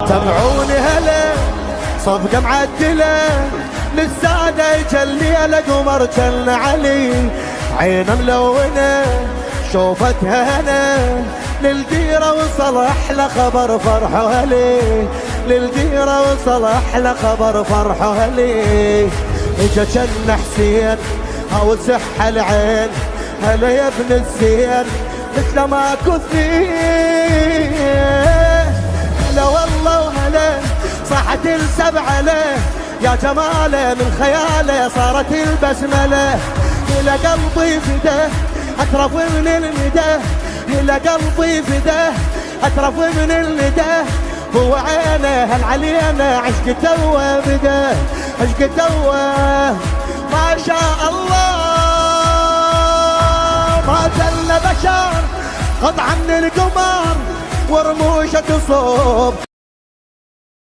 سمعوني هلا صفقة معدلة للسادة يجلي لقمر جل علي، عينه ملونة شوفتها هنا، للديرة وصل أحلى خبر فرحه هلي، للديرة وصل أحلى خبر فرحه هلي. إجا جن حسين أو سح العين، هلا يا ابن الزين مثل ماكو اثنين، هلا والله وهلا صاحت السبعة له، يا جماله من خياله صارت البسملة، إلى قلبي فداه أترف من الندى، إلى قلبي فداه أترف من الندى، هو عينه هل علينا عشق توه بدا، عشق توه ما شاء الله ما زل بشر قطعة من القمر ورموشة صوب